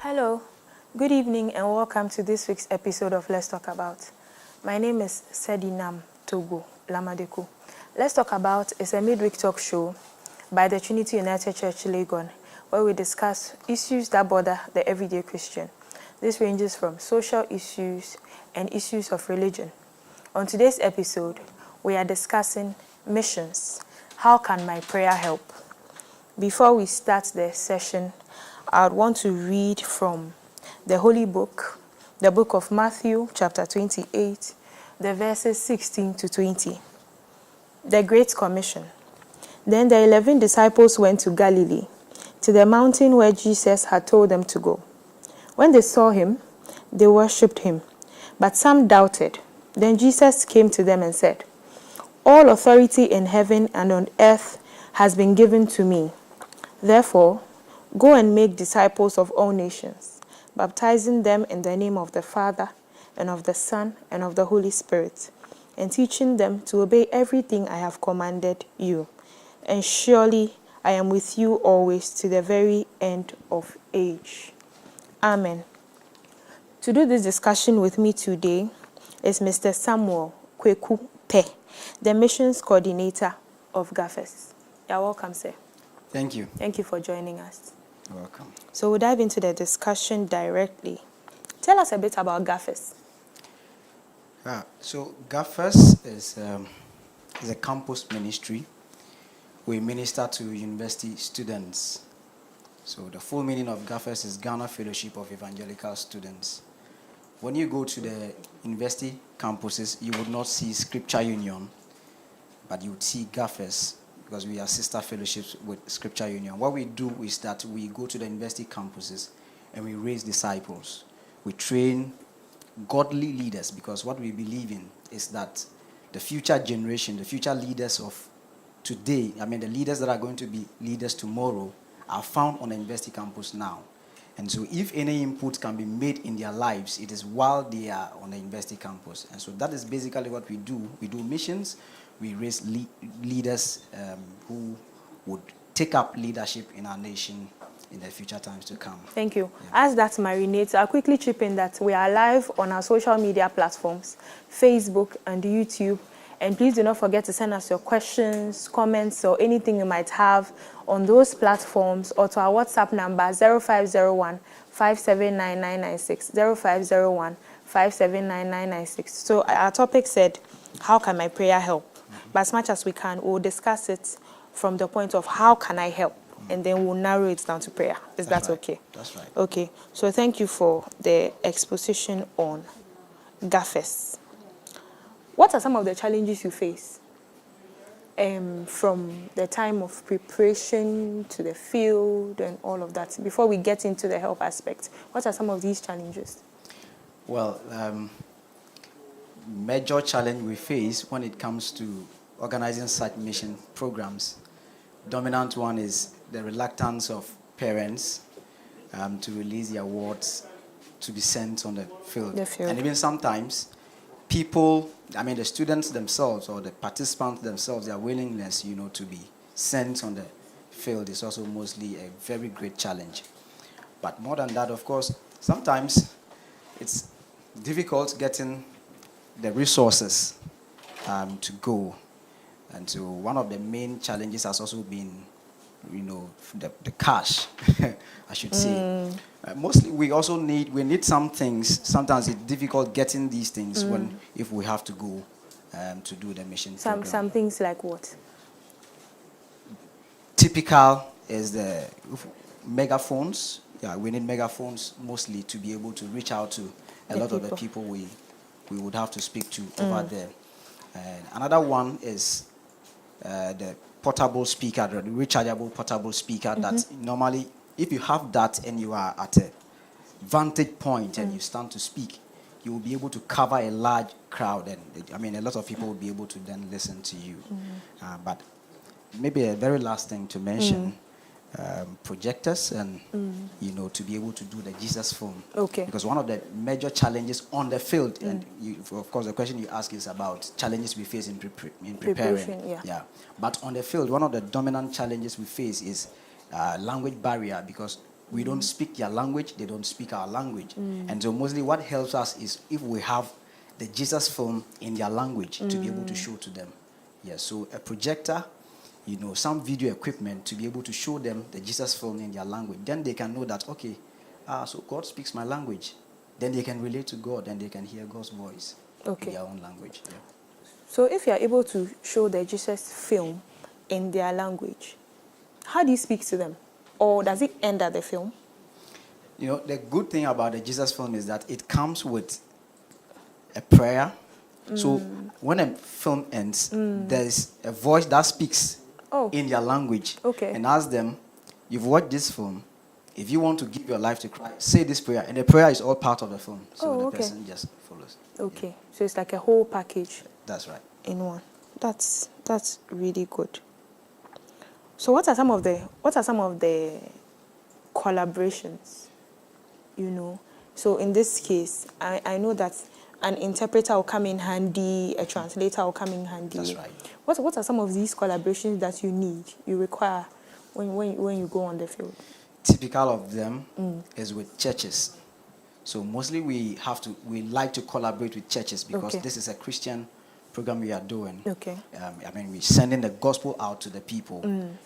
Hello, good evening and welcome to this week's episode of Let's Talk About. My name is Sedinam Togo Lamadeku. Let's Talk About is a midweek talk show by the Trinity United Church Legon, where we discuss issues that bother the everyday Christian. This ranges from social issues and issues of religion. On today's episode, we are discussing missions. How can my prayer help? Before we start the session, I would want to read from the Holy Book, the book of Matthew, chapter 28, the verses 16 to 20. The Great Commission. Then the 11 disciples went to Galilee, to the mountain where Jesus had told them to go. When they saw him, they worshipped him, but some doubted. Then Jesus came to them and said, "All authority in heaven and on earth has been given to me. Therefore, go and make disciples of all nations, baptizing them in the name of the Father, and of the Son, and of the Holy Spirit, and teaching them to obey everything I have commanded you. And surely I am with you always to the very end of age." Amen. To do this discussion with me today is Mr. Samuel Kweku Pe, the missions coordinator of GAFES. You're welcome, sir. Thank you. Thank you for joining us. You're welcome. So we'll dive into the discussion directly. Tell us a bit about GAFES. So GAFES is a campus ministry. We minister to university students. So the full meaning of GAFES is Ghana Fellowship of Evangelical Students. When you go to the university campuses, you would not see Scripture Union, but you would see GAFES, because we are sister fellowships with Scripture Union. What we do is that we go to the university campuses and we raise disciples. We train godly leaders, because what we believe in is that the future generation, the future leaders of today, the leaders that are going to be leaders tomorrow, are found on the university campus now. And so if any input can be made in their lives, it is while they are on the university campus. And so that is basically what we do. We do missions. We raise leaders who would take up leadership in our nation in the future times to come. Thank you. Yeah. As that marinates, I'll quickly chip in that we are live on our social media platforms, Facebook and YouTube. And please do not forget to send us your questions, comments, or anything you might have on those platforms, or to our WhatsApp number 0501 5799996, 0501 5799996. So our topic said, how can my prayer help? But as much as we can, we'll discuss it from the point of how can I help? And then we'll narrow it down to prayer. Is that okay? That's right. Okay. So thank you for the exposition on GAFES. What are some of the challenges you face from the time of preparation to the field and all of that? Before we get into the help aspect, what are some of these challenges? Well, major challenge we face when it comes to organizing such mission programs. Dominant one is the reluctance of parents to release their awards to be sent on the field. And even sometimes people, the students themselves or the participants themselves, their willingness, to be sent on the field is also mostly a very great challenge. But more than that, of course, sometimes it's difficult getting the resources to go. And so one of the main challenges has also been, the cash, I should say. Mostly we need some things. Sometimes it's difficult getting these things if we have to go to do the mission program. Some things like what? Typical is the megaphones. Yeah, we need megaphones mostly to be able to reach out to a lot of the people we would have to speak to over there. And another one is the portable speaker, the rechargeable portable speaker that normally, if you have that and you are at a vantage point and you stand to speak, you will be able to cover a large crowd, and a lot of people will be able to then listen to you. But maybe a very last thing to mention, projectors and to be able to do the Jesus film. Okay. Because one of the major challenges on the field, and of course the question you ask is about challenges we face in preparing. Yeah. But on the field, one of the dominant challenges we face is language barrier, because We don't speak their language, they don't speak our language. And so mostly what helps us is if we have the Jesus film in their language to be able to show to them. Yeah, so a projector, some video equipment to be able to show them the Jesus film in their language. Then they can know that, okay, so God speaks my language. Then they can relate to God and they can hear God's voice in their own language. Yeah. So if you are able to show the Jesus film in their language, how do you speak to them? Or does it end at the film? The good thing about the Jesus film is that it comes with a prayer. So when a film ends, there's a voice that speaks in their language and asks them, you've watched this film. If you want to give your life to Christ, say this prayer. And the prayer is all part of the film. So the person just follows. Okay. So it's like a whole package. That's right. In one. That's really good. So what are some of the collaborations? So in this case, I know that an interpreter will come in handy, a translator will come in handy. That's right. What are some of these collaborations that you require when you go on the field? Typical of them is with churches. So mostly we like to collaborate with churches because this is a Christian program we are doing. Okay. We're sending the gospel out to the people.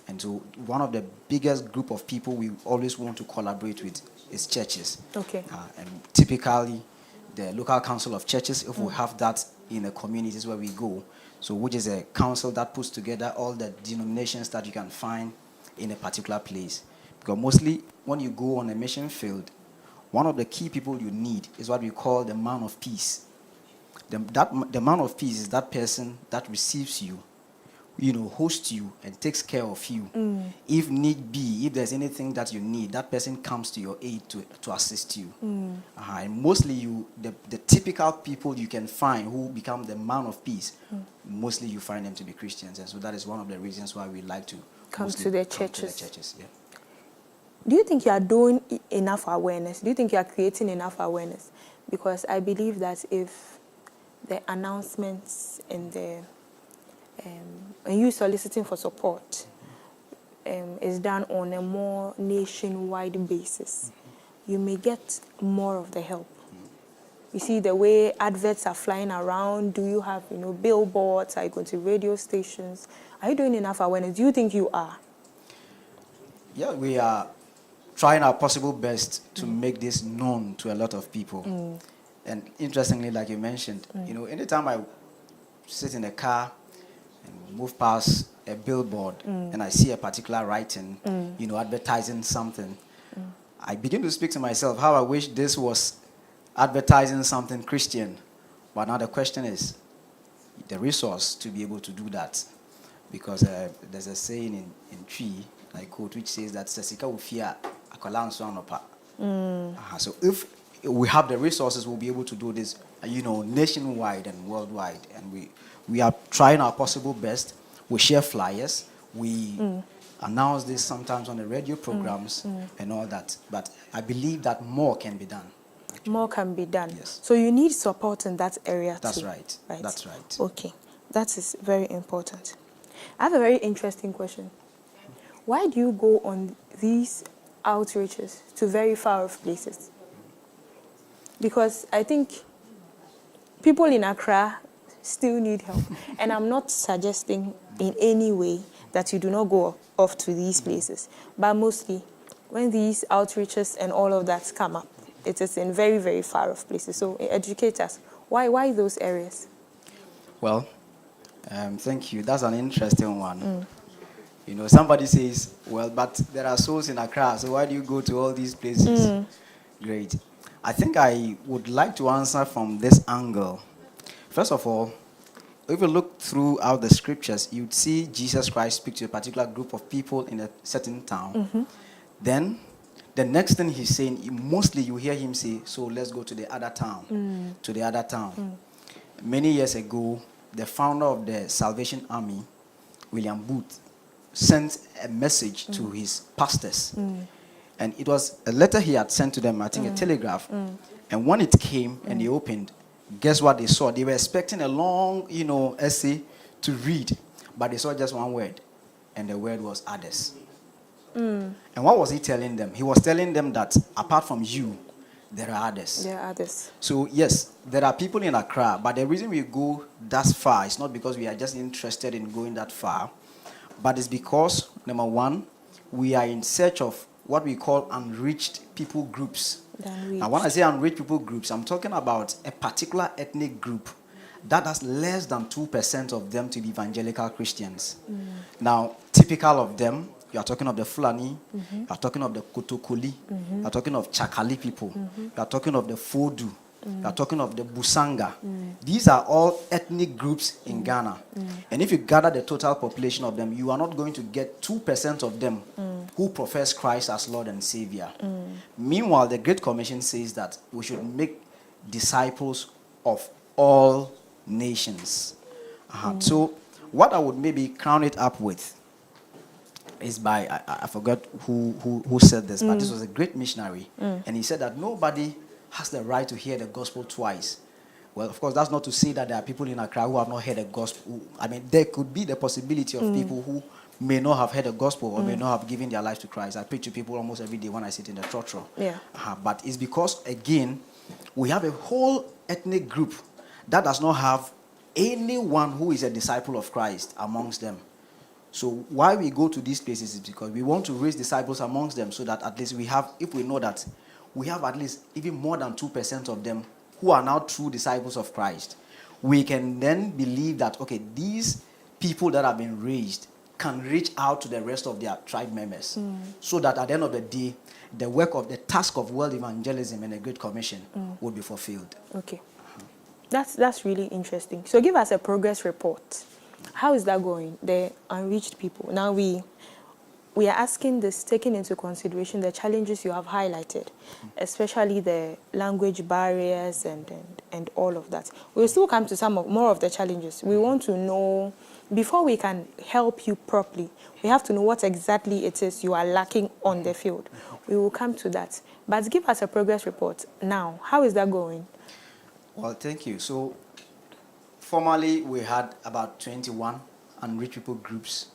And so one of the biggest group of people we always want to collaborate with is churches. Okay. And typically the local council of churches, if we have that in the communities where we go, so which is a council that puts together all the denominations that you can find in a particular place. Because mostly when you go on a mission field, one of the key people you need is what we call the man of peace. The man of peace is that person that receives you, hosts you and takes care of you. If need be, if there's anything that you need, that person comes to your aid to assist you. And mostly the typical people you can find who become the man of peace, mostly you find them to be Christians. And so that is one of the reasons why we like to come to the churches. Yeah. Do you think you are doing enough awareness? Do you think you are creating enough awareness? Because I believe that if the announcements and and you soliciting for support is done on a more nationwide basis, you may get more of the help. You see the way adverts are flying around. Do you have billboards? Are you going to radio stations? Are you doing enough awareness? Do you think you are? Yeah, we are trying our possible best to make this known to a lot of people. And interestingly, like you mentioned, anytime I sit in a car and move past a billboard and I see a particular writing, advertising something, I begin to speak to myself how I wish this was advertising something Christian. But now the question is the resource to be able to do that. Because there's a saying in Tree, I quote, which says that Sesika Ufia Akolanso Anopa. So if we have the resources, we'll be able to do this, nationwide and worldwide. And we are trying our possible best. We share flyers. We announce this sometimes on the radio programs and all that. But I believe that more can be done. Actually. More can be done. Yes. So you need support in that area too. That's right. That's right. Okay. That is very important. I have a very interesting question. Why do you go on these outreaches to very far off places? Because I think people in Accra still need help. And I'm not suggesting in any way that you do not go off to these places. But mostly, when these outreaches and all of that come up, it is in very, very far off places. So educate us. Why those areas? Well, thank you. That's an interesting one. Somebody says, well, but there are souls in Accra, so why do you go to all these places? Great. I think I would like to answer from this angle. First of all, if you look throughout the scriptures, you'd see Jesus Christ speak to a particular group of people in a certain town. Then, the next thing he's saying, mostly you hear him say, so let's go to the other town, to the other town. Many years ago, the founder of the Salvation Army, William Booth, sent a message to his pastors. And it was a letter he had sent to them, I think a telegraph. And when it came and they opened, guess what they saw? They were expecting a long, essay to read, but they saw just one word, and the word was others. And what was he telling them? He was telling them that apart from you, there are others. There are others. So yes, there are people in Accra, but the reason we go that far is not because we are just interested in going that far, but it's because, number one, we are in search of what we call unreached people groups. Now, when I say unreached people groups, I'm talking about a particular ethnic group that has less than 2% of them to be evangelical Christians. Now, typical of them, you are talking of the Fulani, you are talking of the Kotokoli, you are talking of Chakali people, you are talking of the Fodu, you are talking of the Busanga. These are all ethnic groups in Ghana. And if you gather the total population of them, you are not going to get 2% of them who profess Christ as Lord and Savior. Meanwhile, the Great Commission says that we should make disciples of all nations. So what I would maybe crown it up with is by, I forgot who said this, but this was a great missionary. And he said that nobody has the right to hear the gospel twice. Well, of course, that's not to say that there are people in Accra who have not heard the gospel. I mean, there could be the possibility of people who may not have heard the gospel or may not have given their life to Christ. I preach to people almost every day when I sit in the church room. Yeah. But it's because, again, we have a whole ethnic group that does not have anyone who is a disciple of Christ amongst them. So why we go to these places is because we want to raise disciples amongst them, so that at least we have, if we know that we have at least even more than 2% of them who are now true disciples of Christ, we can then believe that, okay, these people that have been raised can reach out to the rest of their tribe members, so that at the end of the day, the work of the task of world evangelism and the Great Commission will be fulfilled. Okay. That's really interesting. So give us a progress report. How is that going, the unreached people? Now we are asking this, taking into consideration the challenges you have highlighted, especially the language barriers and all of that. We'll still come to more of the challenges. We want to know, before we can help you properly, we have to know what exactly it is you are lacking on the field. We will come to that. But give us a progress report now. How is that going? Well, thank you. So, formerly we had about 21 unreached people groups.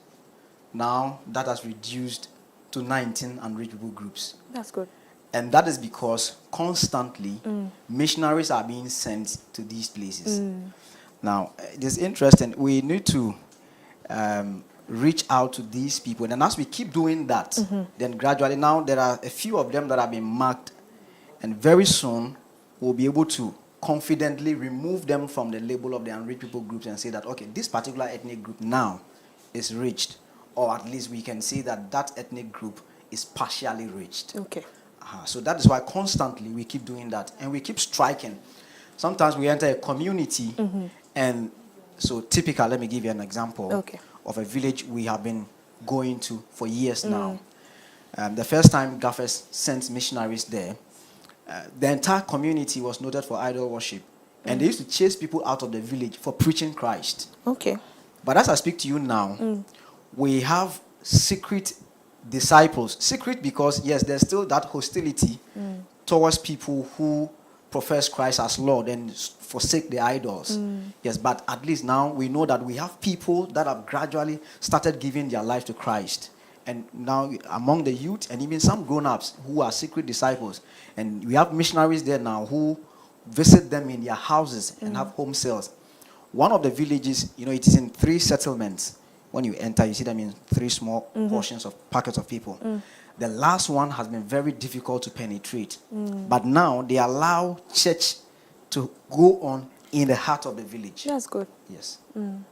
Now that has reduced to 19 unreached people groups. That's good. And that is because constantly missionaries are being sent to these places. Now, it is interesting. We need to reach out to these people. And as we keep doing that, then gradually, now there are a few of them that have been marked. And very soon, we'll be able to confidently remove them from the label of the unreached people groups and say that, okay, this particular ethnic group now is reached. Or at least we can say that that ethnic group is partially reached. Okay. So that is why constantly we keep doing that. And we keep striking. Sometimes we enter a community and so typical, let me give you an example of a village we have been going to for years now. The first time Gaffers sent missionaries there, the entire community was noted for idol worship. And they used to chase people out of the village for preaching Christ. Okay. But as I speak to you now, we have secret disciples. Secret because, yes, there's still that hostility towards people who profess Christ as Lord and forsake the idols. Yes, but at least now we know that we have people that have gradually started giving their life to Christ. And now among the youth and even some grown-ups who are secret disciples. And we have missionaries there now who visit them in their houses and have home cells. One of the villages, it is in 3 settlements. When you enter, you see them in 3 small portions of pockets of people. The last one has been very difficult to penetrate. But now they allow church to go on in the heart of the village. That's good. Yes.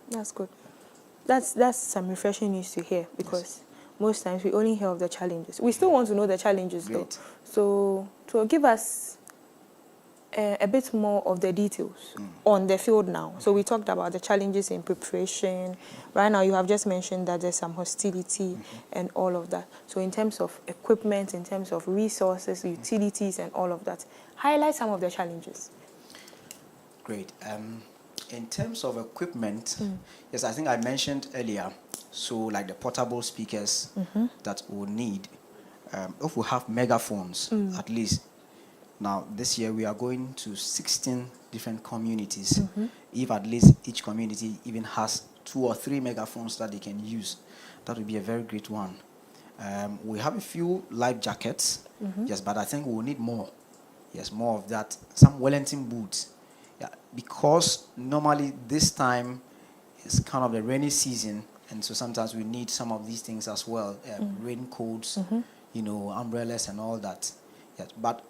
That's good. That's some refreshing news to hear, because most times we only hear of the challenges. We still want to know the challenges though. So to give us a bit more of the details on the field now. So we talked about the challenges in preparation. Right now you have just mentioned that there's some hostility and all of that. So in terms of equipment, in terms of resources, utilities and all of that, highlight some of the challenges. Great. In terms of equipment, yes, I think I mentioned earlier, so like the portable speakers that we'll need. If we have megaphones, at least. Now, this year we are going to 16 different communities. If at least each community even has 2 or 3 megaphones that they can use, that would be a very great one. We have a few life jackets, yes, but I think we will need more. Yes, more of that. Some Wellington boots, yeah, because normally this time is kind of the rainy season, and so sometimes we need some of these things as well, raincoats, umbrellas and all that. Yes, but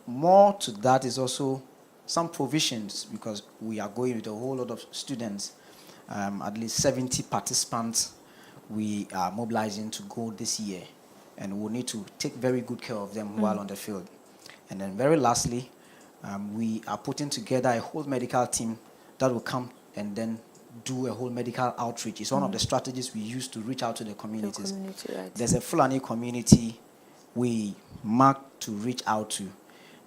more to that is also some provisions, because we are going with a whole lot of students, at least 70 participants we are mobilizing to go this year, and we'll need to take very good care of them while on the field. And then very lastly, we are putting together a whole medical team that will come and then do a whole medical outreach. It's one of the strategies we use to reach out to the communities. Right. There's a Fulani community we mark to reach out to.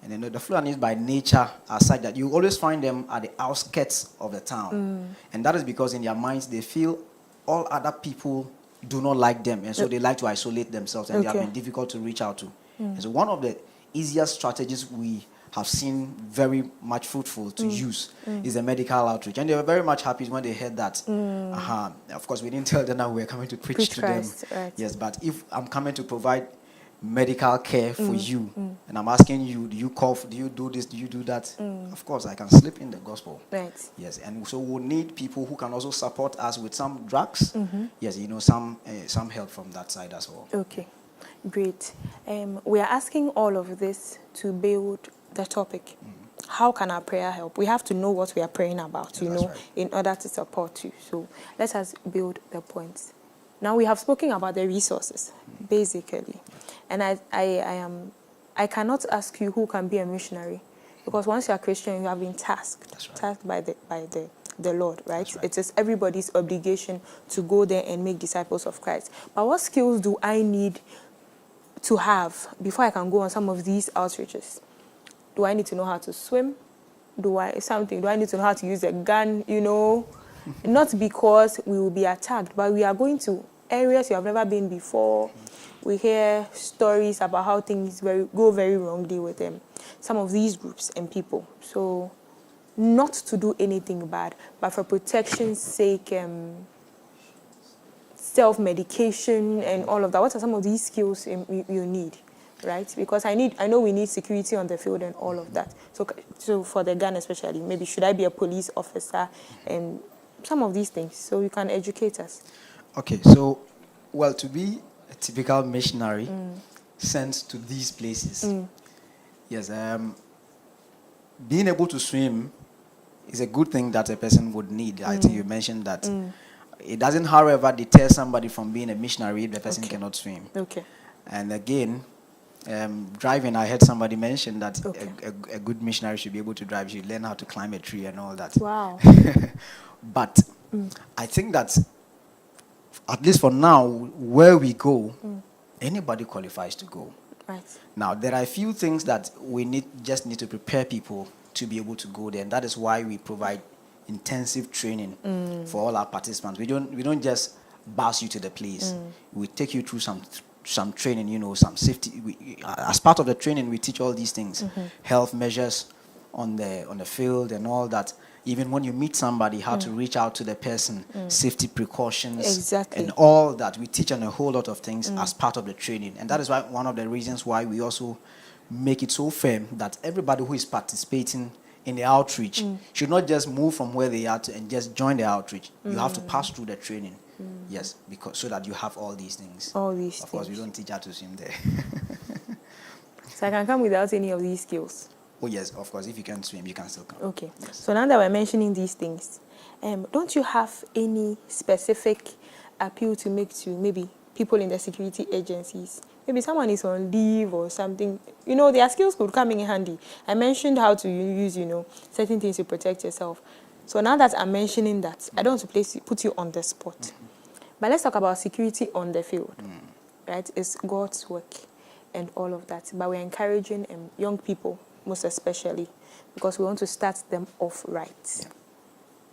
And then the Fulanis by nature are such that you always find them at the outskirts of the town. And that is because in their minds they feel all other people do not like them, and so they like to isolate themselves, and they have been difficult to reach out to. And so one of the easiest strategies we have seen very much fruitful to use is the medical outreach. And they were very much happy when they heard that. Of course, we didn't tell them that we were coming to preach to Christ, them. right. Yes, but if I'm coming to provide medical care for you, and I'm asking you, do you cough, do you do this, do you do that? Of course, I can slip in the gospel. Right. Yes, and so we'll need people who can also support us with some drugs. Yes, some help from that side as well. Okay, great. We are asking all of this to build the topic. How can our prayer help? We have to know what we are praying about, That's right. in order to support you. So let us build the points. Now we have spoken about the resources, basically. And I cannot ask you who can be a missionary, because once you are Christian, you have been tasked. That's right. Tasked by the Lord, right? That's right. It is everybody's obligation to go there and make disciples of Christ. But what skills do I need to have before I can go on some of these outreaches? Do I need to know how to swim? Do I need to know how to use a gun? Not because we will be attacked, but we are going to areas you have never been before. We hear stories about how things go very wrongly with them. Some of these groups and people. So, not to do anything bad, but for protection's sake, self-medication and all of that. What are some of these skills you need, right? Because I know we need security on the field and all of that. So for the gun especially, maybe should I be a police officer and some of these things, so you can educate us. Okay, so, well, to be a typical missionary sent to these places, yes, being able to swim is a good thing that a person would need. I think you mentioned that. It doesn't, however, deter somebody from being a missionary if the person cannot swim. Okay. And again, driving, I heard somebody mention that a good missionary should be able to drive, should learn how to climb a tree and all that. Wow. But I think that, at least for now, where we go, anybody qualifies to go. Right. Now, there are a few things that we just need to prepare people to be able to go there, and that is why we provide intensive training for all our participants. We don't just bus you to the place. We take you through some training, some safety. As part of the training, we teach all these things, health measures on the field and all that. Even when you meet somebody, how to reach out to the person, safety precautions, Exactly. and all that. We teach on a whole lot of things as part of the training. And that is why one of the reasons why we also make it so firm that everybody who is participating in the outreach should not just move from where they are and just join the outreach. You have to pass through the training. Yes, because so that you have all these things. All these Of course, we things. don't teach how to swim there. So I can come without any of these skills. Oh yes, of course. If you can swim, you can still come. Okay. Yes. So now that we're mentioning these things, don't you have any specific appeal to make to maybe people in the security agencies? Maybe someone is on leave or something. Their skills could come in handy. I mentioned how to use, certain things to protect yourself. So now that I'm mentioning that, I don't want to put you on the spot. But let's talk about security on the field. Right? It's God's work and all of that. But we're encouraging young people, most especially, because we want to start them off right. Yeah.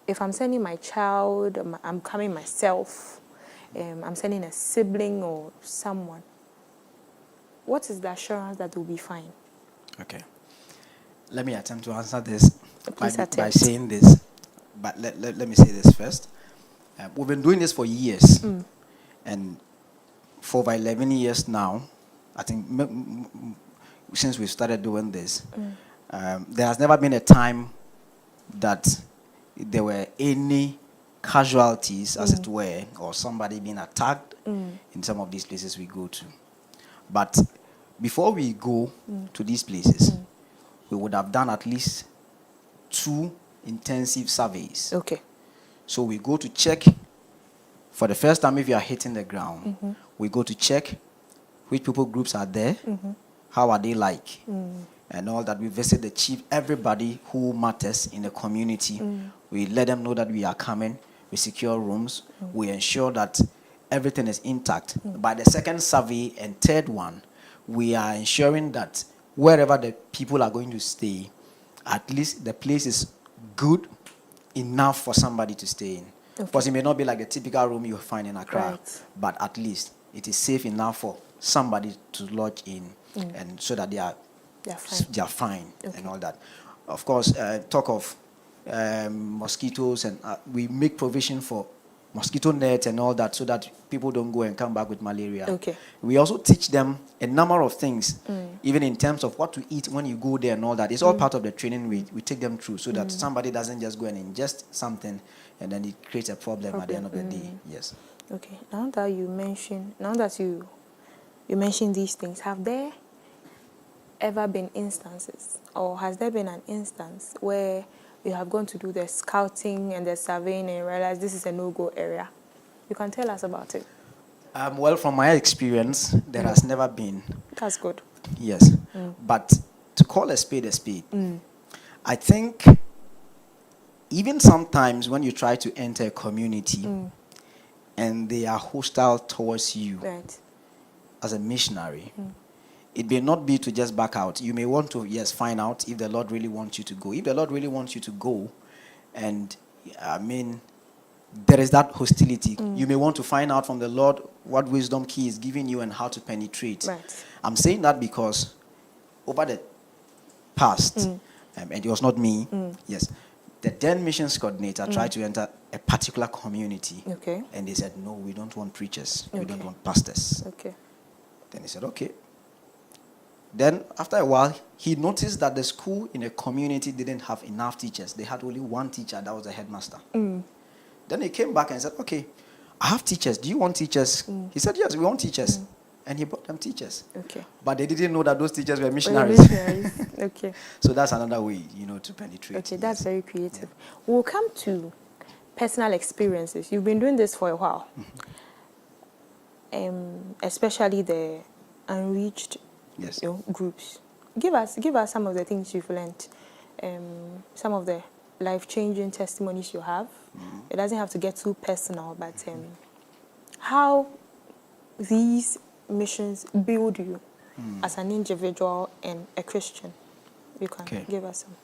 If I'm sending my child, I'm coming myself, I'm sending a sibling or someone, what is the assurance that will be fine? Okay. Let me attempt to answer this by attempt. saying this. But let me say this first. We've been doing this for years. And for over 11 years now, I think since we started doing this, there has never been a time that there were any casualties, as it were, or somebody being attacked in some of these places we go to. But before we go to these places, we would have done at least 2 intensive surveys. Okay. So we go to check, for the first time if you are hitting the ground, we go to check which people groups are there, how are they like, and all that. We visit the chief, everybody who matters in the community. We let them know that we are coming. We secure rooms. We ensure that everything is intact. By the second survey and third one, we are ensuring that wherever the people are going to stay, at least the place is good enough for somebody to stay in. Because it may not be like the typical room you find in Accra, Right. but at least it is safe enough for somebody to lodge in, and so that they are fine and all that. Of course, talk of mosquitoes, and we make provision for mosquito nets and all that, so that people don't go and come back with malaria. Okay. We also teach them a number of things, even in terms of what to eat when you go there and all that. It's all part of the training we take them through, so that somebody doesn't just go and ingest something and then it creates a problem at the end of the day. Yes. Okay. Now that you mention these things, have there ever been instances, or has there been an instance where you have gone to do the scouting and the surveying and realize this is a no-go area? You can tell us about it. Well, from my experience, there has never been. That's good. Yes. But to call a spade, I think even sometimes when you try to enter a community and they are hostile towards you Right. as a missionary, it may not be to just back out. You may want to, yes, find out if the Lord really wants you to go. If the Lord really wants you to go, and I mean, there is that hostility, you may want to find out from the Lord what wisdom He is giving you and how to penetrate. Right. I'm saying that because over the past, and it was not me, yes, the then missions coordinator tried to enter a particular community, Okay. and they said, no, we don't want preachers, we don't Okay. want pastors. Okay. Then he said, okay. Then after a while, he noticed that the school in a community didn't have enough teachers. They had only one teacher, that was the headmaster. Then he came back and said, okay, I have teachers. Do you want teachers? He said, yes, we want teachers. And he brought them teachers. Okay. But they didn't know that those teachers were Well, missionaries. missionaries. Okay. So that's another way, to penetrate. Okay, that's yes. very creative. We'll come to personal experiences. You've been doing this for a while, especially the unreached Yes. groups. Give us some of the things you've learned, some of the life-changing testimonies you have. It doesn't have to get too personal, but how these missions build you as an individual and a Christian. You can Okay. give us some.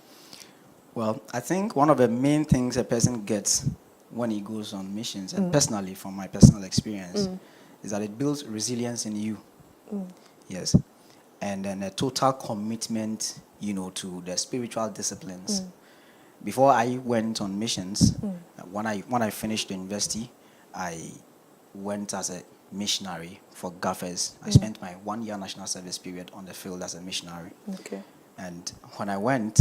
Well, I think one of the main things a person gets when he goes on missions, and personally from my personal experience, is that it builds resilience in you. Yes. And then a total commitment, to the spiritual disciplines. Before I went on missions, when I finished the university, I went as a missionary for Gaffers. I spent my 1 year national service period on the field as a missionary. Okay. And when I went,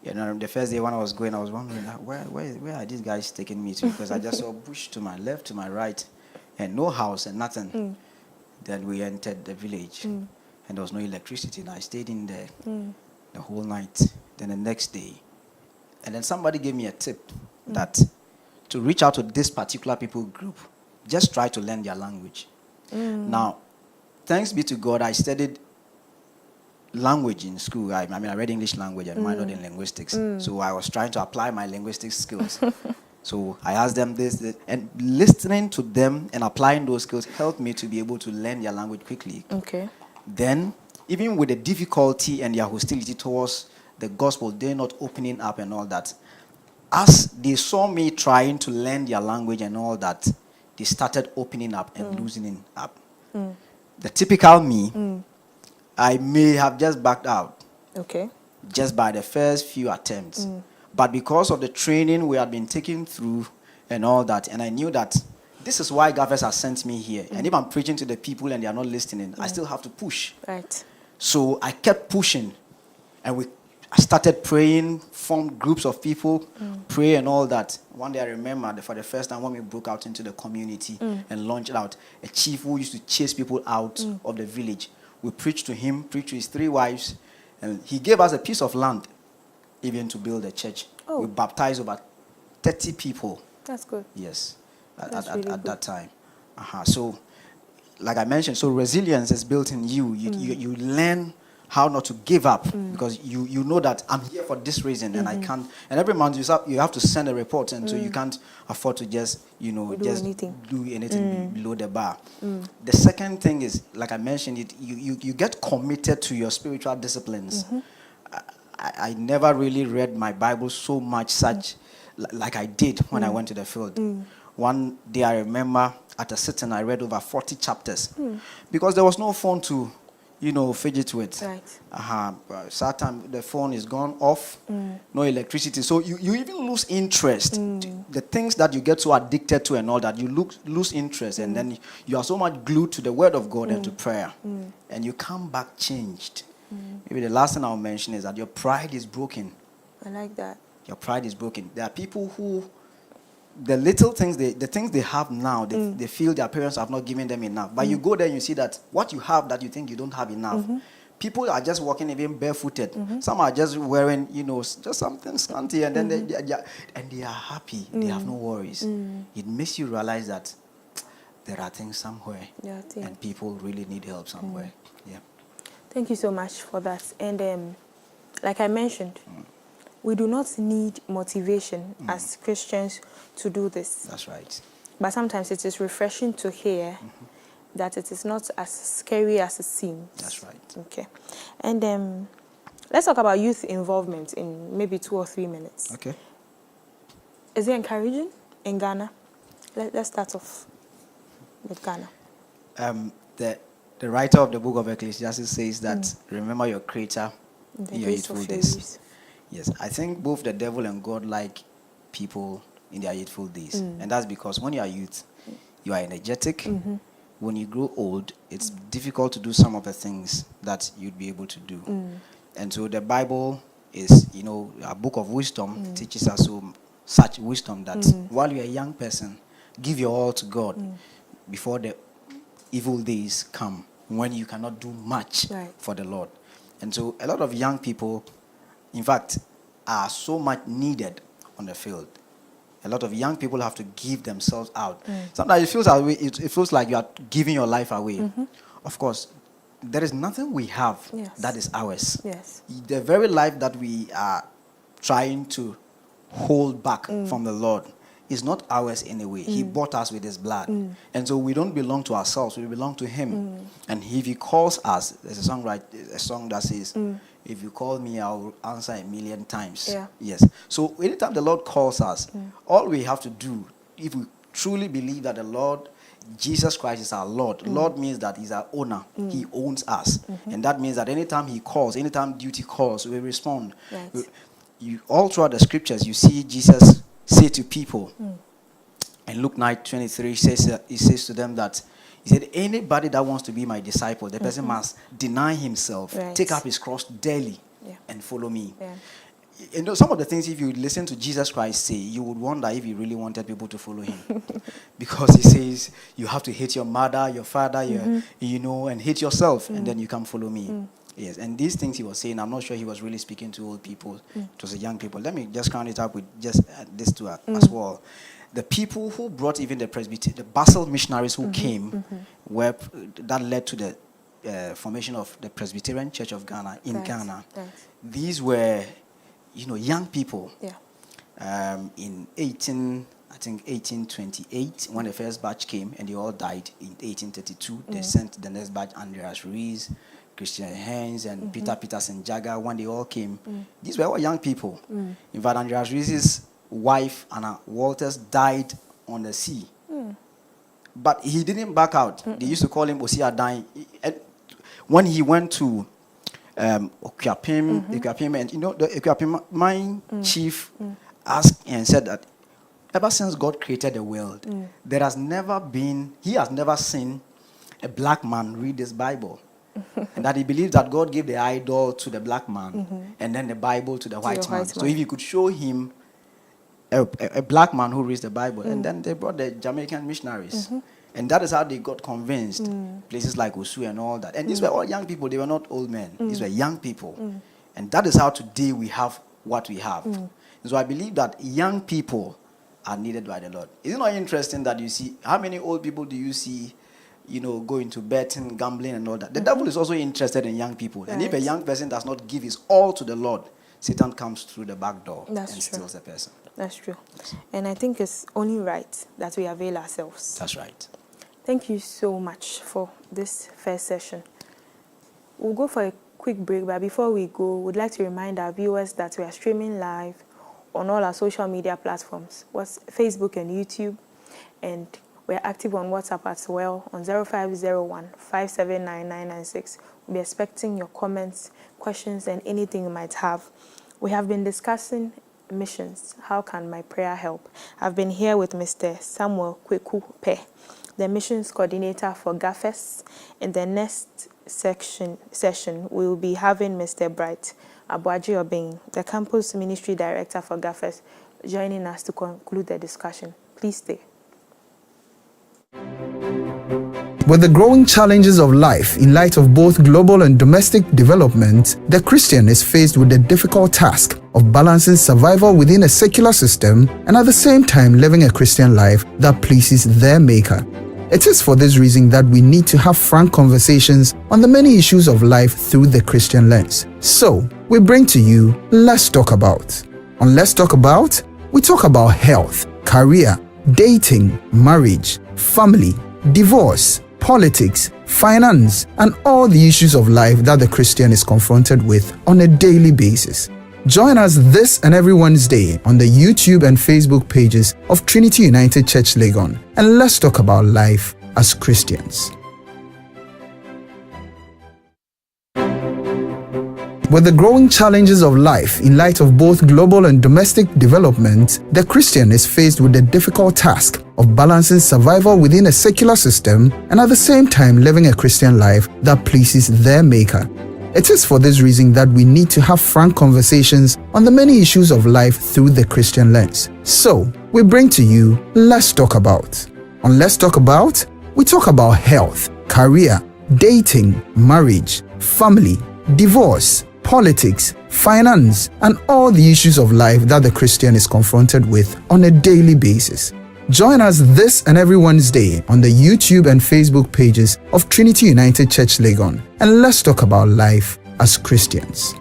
the first day when I was going, I was wondering, where are these guys taking me to? Because I just saw bush to my left, to my right, and no house and nothing. Then we entered the village, and there was no electricity, and I stayed in there the whole night. Then the next day, and then somebody gave me a tip that to reach out to this particular people group, just try to learn their language. Now, thanks be to God, I studied language in school. I read English language and minored in linguistics. So I was trying to apply my linguistic skills. So I asked them this, and listening to them and applying those skills helped me to be able to learn their language quickly. Okay. Then, even with the difficulty and their hostility towards the gospel, they're not opening up and all that. As they saw me trying to learn their language and all that, they started opening up and loosening up. The typical me, I may have just backed out. Okay. Just by the first few attempts. But because of the training we had been taking through and all that, and I knew that this is why God has sent me here. And if I'm preaching to the people and they are not listening, I still have to push. Right. So I kept pushing, and I started praying, formed groups of people, pray and all that. One day I remember that for the first time when we broke out into the community and launched out, a chief who used to chase people out of the village, we preached to him, preached to his 3 wives, and he gave us a piece of land even to build a church. Oh. We baptized over 30 people. That's good. Yes, That's really good. at that time. So, like I mentioned, so resilience is built in you. You learn how not to give up because you know that I'm here for this reason and I can't. And every month you have to send a report, and so you can't afford to just do anything below the bar. The second thing is, like I mentioned, you get committed to your spiritual disciplines. I never really read my Bible so much like I did when I went to the field. One day I remember at a sitting I read over 40 chapters because there was no phone to, fidget with. Right. Sometimes the phone is gone off, no electricity. So you even lose interest. The things that you get so addicted to and all that, you lose interest, and then you are so much glued to the Word of God and to prayer, and you come back changed. Maybe the last thing I'll mention is that your pride is broken. I like that. Your pride is broken. There are people who, the little things, the things they have now, they feel their parents have not given them enough. But you go there and you see that what you have that you think you don't have enough. People are just walking even barefooted. Some are just wearing, just something scanty, and then they are happy. They have no worries. It makes you realize that there are things somewhere, and people really need help somewhere. Yeah. Thank you so much for that. And like I mentioned, we do not need motivation as Christians to do this. That's right. But sometimes it is refreshing to hear that it is not as scary as it seems. That's right. Okay. And let's talk about youth involvement in maybe 2 or 3 minutes. Okay. Is it encouraging in Ghana? Let's start off with Ghana. The writer of the book of Ecclesiastes says that remember your Creator in your youthful days. Yes, I think both the devil and God like people in their youthful days. And that's because when you are youth, you are energetic. When you grow old, it's difficult to do some of the things that you'd be able to do. And so the Bible is, a book of wisdom, teaches us such wisdom that while you're a young person, give your all to God before the evil days come when you cannot do much for the Lord. And so a lot of young people, in fact, are so much needed on the field. A lot of young people have to give themselves out. Sometimes it feels like you are giving your life away. Of course, there is nothing we have that is ours. Yes. The very life that we are trying to hold back from the Lord is not ours anyway. He bought us with his blood. And so we don't belong to ourselves. We belong to him. And if he calls us, there's a song that says, if you call me, I'll answer 1,000,000 times. Yeah. Yes. So anytime the Lord calls us, all we have to do, if we truly believe that the Lord, Jesus Christ is our Lord. Lord means that he's our owner. He owns us. And that means that anytime he calls, anytime duty calls, we respond. Right. All throughout the scriptures, you see Jesus say to people, and Luke 9:23 he says to them that, he said, anybody that wants to be my disciple, the person must deny himself, take up his cross daily, and follow me. Yeah. Some of the things, if you listen to Jesus Christ say, you would wonder if he really wanted people to follow him. Because he says, you have to hate your mother, your father, and hate yourself, and then you come follow me. Yes, and these things he was saying, I'm not sure he was really speaking to old people. It was the young people. Let me just count it up with just this two as well. The people who brought even the Basel missionaries who came, that led to the formation of the Presbyterian Church of Ghana in Ghana. These were, young people. Yeah. In 1828, when the first batch came, and they all died in 1832, they sent the next batch, Andreas Rees, Christian Hens, and Peter Peterson Jagger. When they all came, these were all young people. In fact, Andreas Rees' wife, Anna Walters, died on the sea. But he didn't back out. They used to call him Osia dying. When he went to Okuapem, and the Okuapem mine chief asked and said that, ever since God created the world, there has never been, he has never seen a black man read this Bible. And that he believes that God gave the idol to the black man and then the Bible to the white man. So if you could show him a black man who reads the Bible, and then they brought the Jamaican missionaries. And that is how they got convinced. Places like Osu and all that. And these were all young people. They were not old men. These were young people. And that is how today we have what we have. And so I believe that young people are needed by the Lord. Is it not interesting that you see, how many old people do you see, go into betting, gambling and all that? The devil is also interested in young people. Right. And if a young person does not give his all to the Lord, Satan comes through the back door and steals the person. That's true. And I think it's only right that we avail ourselves. That's right. Thank you so much for this first session. We'll go for a quick break, but before we go, we'd like to remind our viewers that we are streaming live on all our social media platforms, Facebook and YouTube, and we're active on WhatsApp as well on 0501 579 996. We'll be expecting your comments, questions, and anything you might have. We have been discussing missions. How can my prayer help? I've been here with Mr. Samuel Kweku Peh, the missions coordinator for GAFES. In the next session, we will be having Mr. Bright Abuaji Obeng, the campus ministry director for GAFES, joining us to conclude the discussion. Please stay. With the growing challenges of life in light of both global and domestic development, the Christian is faced with the difficult task of balancing survival within a secular system and at the same time living a Christian life that pleases their Maker. It is for this reason that we need to have frank conversations on the many issues of life through the Christian lens. So, we bring to you Let's Talk About. On Let's Talk About, we talk about health, career, dating, marriage, family, divorce, politics, finance, and all the issues of life that the Christian is confronted with on a daily basis. Join us this and every Wednesday on the YouTube and Facebook pages of Trinity United Church Legon, and let's talk about life as Christians. With the growing challenges of life in light of both global and domestic development, the Christian is faced with the difficult task of balancing survival within a secular system and at the same time living a Christian life that pleases their Maker. It is for this reason that we need to have frank conversations on the many issues of life through the Christian lens. So, we bring to you Let's Talk About. On Let's Talk About, we talk about health, career, dating, marriage, family, divorce, politics, finance, and all the issues of life that the Christian is confronted with on a daily basis. Join us this and every Wednesday on the YouTube and Facebook pages of Trinity United Church Legon, and let's talk about life as Christians.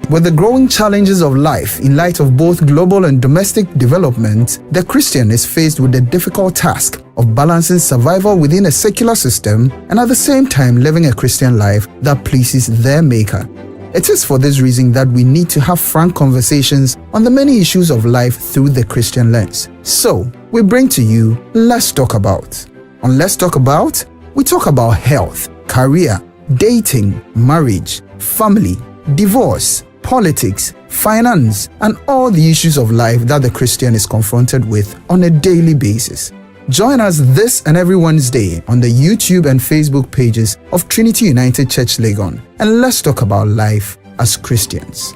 With the growing challenges of life in light of both global and domestic development, the Christian is faced with the difficult task of balancing survival within a secular system and at the same time living a Christian life that pleases their Maker. It is for this reason that we need to have frank conversations on the many issues of life through the Christian lens. So, we bring to you Let's Talk About. On Let's Talk About, we talk about health, career, dating, marriage, family, divorce, politics, finance, and all the issues of life that the Christian is confronted with on a daily basis. Join us this and every Wednesday on the YouTube and Facebook pages of Trinity United Church Legon, and let's talk about life as Christians.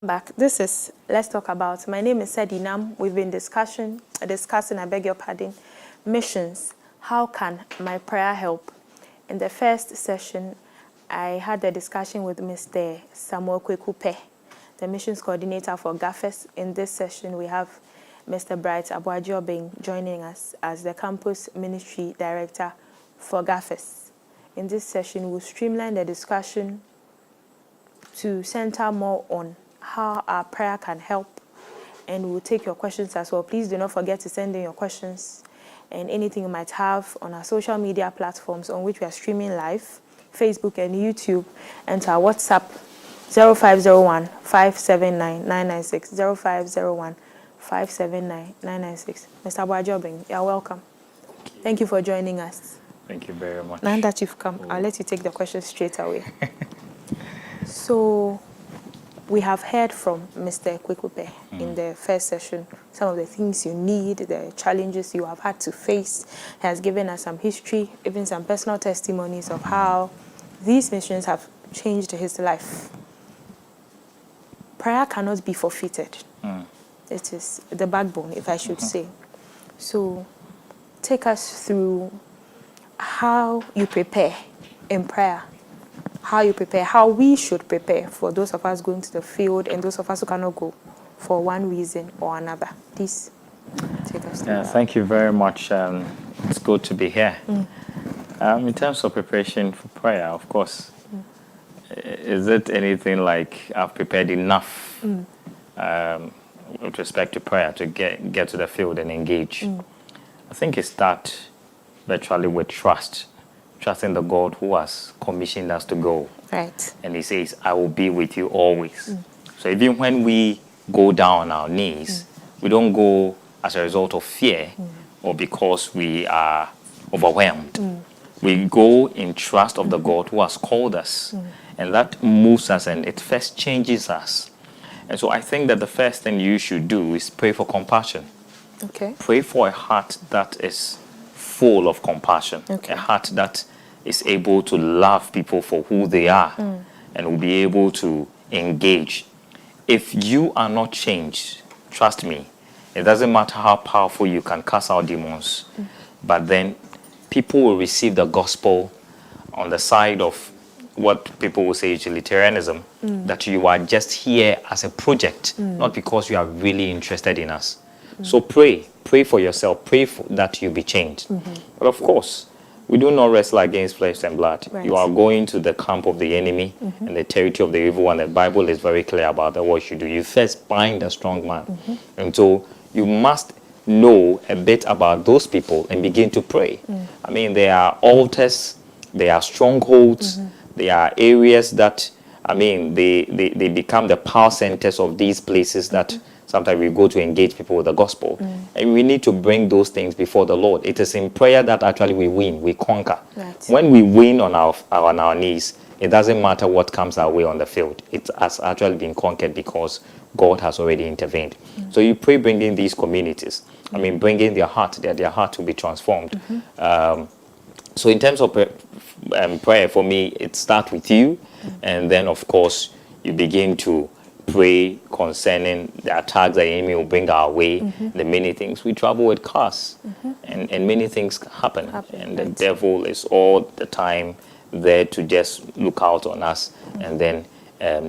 Back. This is Let's Talk About. My name is Sedi Nam. We've been discussing, missions. How can my prayer help? In the first session, I had a discussion with Mr. Samuel Kweku Peh, the missions coordinator for GAFES. In this session, we have Mr. Bright Abuaji Obeng joining us as the campus ministry director for GAFES. In this session, we'll streamline the discussion to center more on how our prayer can help and we'll take your questions as well. Please do not forget to send in your questions and anything you might have on our social media platforms on which we are streaming live, Facebook and YouTube, and to our WhatsApp 0501 579 996 0501 579 996. Mr. Boajobing, you're welcome. Thank you for joining us. Thank you very much. Now that you've come, I'll let you take the questions straight away. So, we have heard from Mr. Kwekupe in the first session, some of the things you need, the challenges you have had to face. He has given us some history, even some personal testimonies of how these missions have changed his life. Prayer cannot be forfeited. It is the backbone, if I should say. So, take us through how you prepare in prayer. How you prepare, how we should prepare for those of us going to the field and those of us who cannot go for one reason or another. Please take us through. Yeah, thank you very much. It's good to be here. In terms of preparation for prayer, of course, is it anything like I've prepared enough with respect to prayer to get to the field and engage? I think it starts virtually with trust. Trusting the God who has commissioned us to go. Right. And he says, I will be with you always. So even when we go down on our knees, we don't go as a result of fear or because we are overwhelmed. We go in trust of the God who has called us. And that moves us and it first changes us. And so I think that the first thing you should do is pray for compassion. Okay. Pray for a heart that is full of compassion, Okay. a heart that is able to love people for who they are and will be able to engage. If you are not changed, trust me, it doesn't matter how powerful you can cast out demons, but then people will receive the gospel on the side of what people will say utilitarianism, that you are just here as a project, not because you are really interested in us. So pray for yourself, pray that you be changed. But of course, we do not wrestle against flesh and blood. Right. You are going to the camp of the enemy and the territory of the evil one. The Bible is very clear about that, what you do. You first bind the strong man. And so you must know a bit about those people and begin to pray. I mean, there are altars, there are strongholds, there are areas that, I mean, they become the power centers of these places that sometimes we go to engage people with the gospel. And we need to bring those things before the Lord. It is in prayer that actually we win, we conquer. Right. When we win on our knees, it doesn't matter what comes our way on the field. It has actually been conquered because God has already intervened. So you pray bringing these communities. I mean, bringing their heart, their heart will be transformed. So in terms of prayer, for me, it starts with you. And then, of course, you begin to pray concerning the attacks the enemy will bring our way, the many things. We travel with cars, and many things happen. And the devil is all the time there to just look out on us and then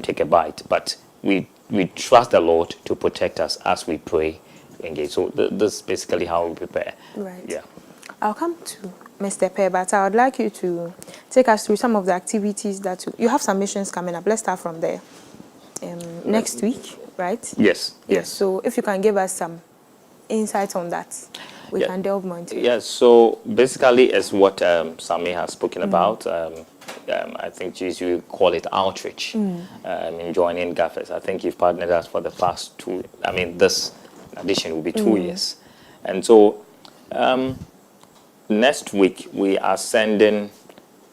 take a bite. But we trust the Lord to protect us as we pray, engage. So this is basically how we prepare. Right. Yeah. I'll come to Mr. Pe, but I would like you to take us through some of the activities that you have some missions coming up. Let's start from there. Next week, right? Yes. So if you can give us some insights on that, we can delve more into it. Yes. So basically, as what Sami has spoken about, I think you call it outreach. In joining Gaffers, I think you've partnered us for the past 2. I mean, this addition will be 2 years, and so next week we are sending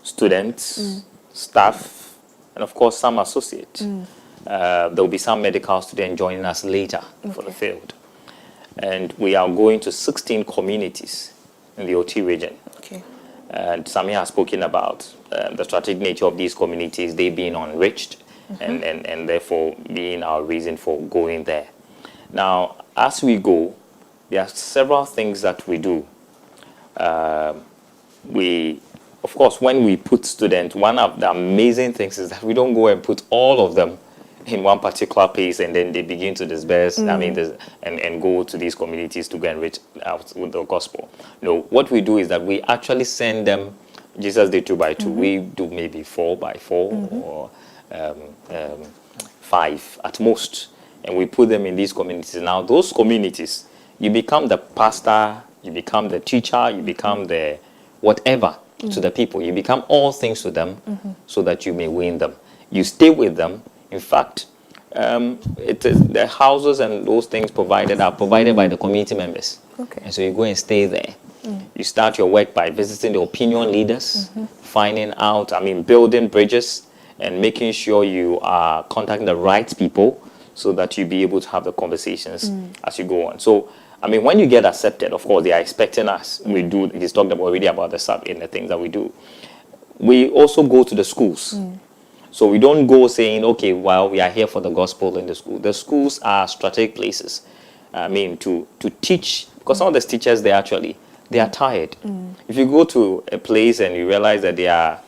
students, staff, and of course some associates. There will be some medical students joining us later for the field. And we are going to 16 communities in the OT region. Okay. And Sami has spoken about the strategic nature of these communities, they being enriched and therefore being our reason for going there. Now, as we go, there are several things that we do. Of course, when we put students, one of the amazing things is that we don't go and put all of them in one particular place and then they begin to disperse, I mean, and go to these communities to go and reach out with the gospel. No, what we do is that we actually send them, Jesus did 2 by 2, we do maybe 4 by 4 or 5 at most. and we put them in these communities. Now, those communities, you become the pastor, you become the teacher, you become the whatever to the people. You become all things to them so that you may win them. You stay with them. In fact, it is the houses and those things are provided by the community members. Okay. And so you go and stay there. You start your work by visiting the opinion leaders, finding out, building bridges and making sure you are contacting the right people so that you be able to have the conversations as you go on. So, when you get accepted, of course, they are expecting us. We do, he's talked already about the sub in the things that we do. We also go to the schools. So we don't go saying, okay, well, we are here for the gospel in the school. The schools are strategic places, to teach, because some of the teachers, they are tired. If you go to a place and you realize that their